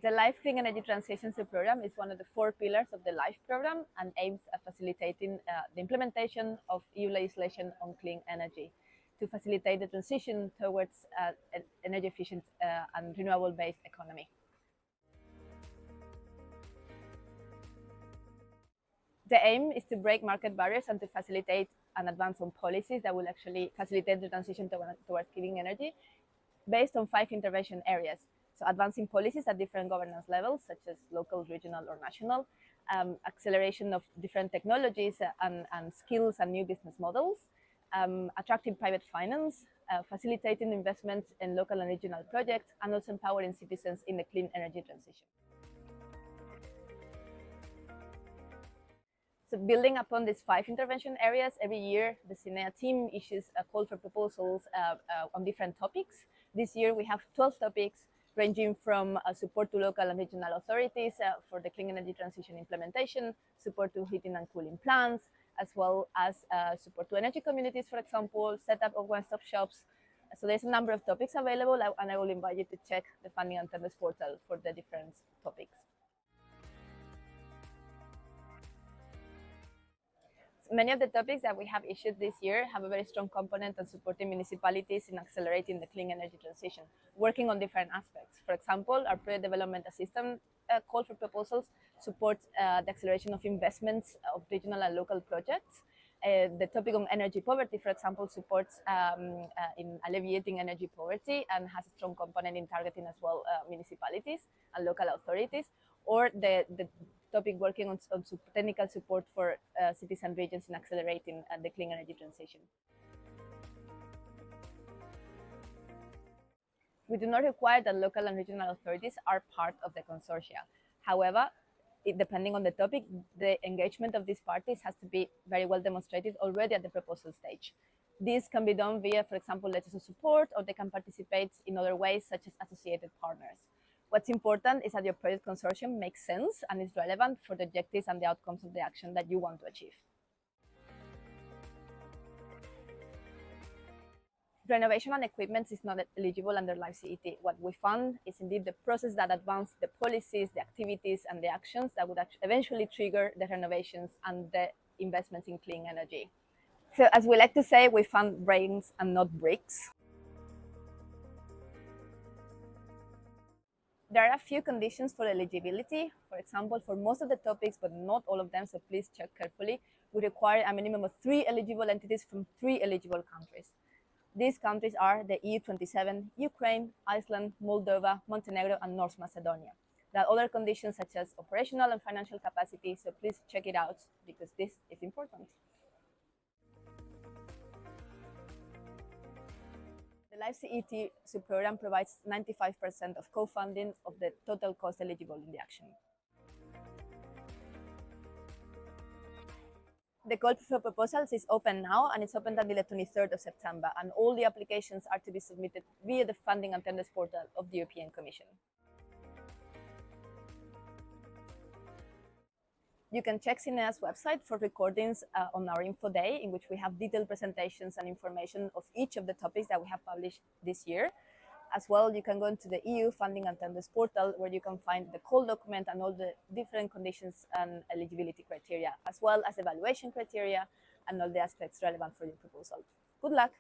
The LIFE Clean Energy Transition Program is one of the 4 pillars of the LIFE program and aims at facilitating the implementation of EU legislation on clean energy to facilitate the transition towards an energy efficient and renewable-based economy. The aim is to break market barriers and to facilitate and advance on policies that will actually facilitate the transition towards clean energy based on 5 intervention areas. So advancing policies at different governance levels, such as local, regional, or national, acceleration of different technologies and skills and new business models, attracting private finance, facilitating investments in local and regional projects, and also empowering citizens in the clean energy transition. So building upon these 5 intervention areas, every year the CINEA team issues a call for proposals on different topics. This year we have 12 topics ranging from support to local and regional authorities for the clean energy transition implementation, support to heating and cooling plants, as well as support to energy communities, for example, setup of one-stop shops. So there's a number of topics available, and I will invite you to check the Funding and Tenders portal for the different topics. Many of the topics that we have issued this year have a very strong component on supporting municipalities in accelerating the clean energy transition, working on different aspects. For example, our project development assistance call for proposals supports the acceleration of investments of regional and local projects. The topic on energy poverty, for example, supports in alleviating energy poverty and has a strong component in targeting as well municipalities and local authorities. Or the topic working on technical support for cities and regions in accelerating the clean energy transition. We do not require that local and regional authorities are part of the consortia. However, depending on the topic, the engagement of these parties has to be very well demonstrated already at the proposal stage. This can be done via, for example, letters of support, or they can participate in other ways, such as associated partners. What's important is that your project consortium makes sense and is relevant for the objectives and the outcomes of the action that you want to achieve. Renovation and equipment is not eligible under LIFE CET. What we found is indeed the process that advanced the policies, the activities, and the actions that would eventually trigger the renovations and the investments in clean energy. So as we like to say, we found brains and not bricks. There are a few conditions for eligibility. For example, for most of the topics, but not all of them, so please check carefully, we require a minimum of 3 eligible entities from 3 eligible countries. These countries are the EU27, Ukraine, Iceland, Moldova, Montenegro, and North Macedonia. There are other conditions such as operational and financial capacity, so please check it out because this is important. The LIFE CET subprogram provides 95% of co-funding of the total cost eligible in the action. The call for proposals is open now, and it's open until the 23rd of September, and all the applications are to be submitted via the Funding and Tenders portal of the European Commission. You can check CINEA's website for recordings on our Info Day, in which we have detailed presentations and information of each of the topics that we have published this year. As well, you can go into the EU Funding and Tenders portal, where you can find the call document and all the different conditions and eligibility criteria, as well as evaluation criteria and all the aspects relevant for your proposal. Good luck!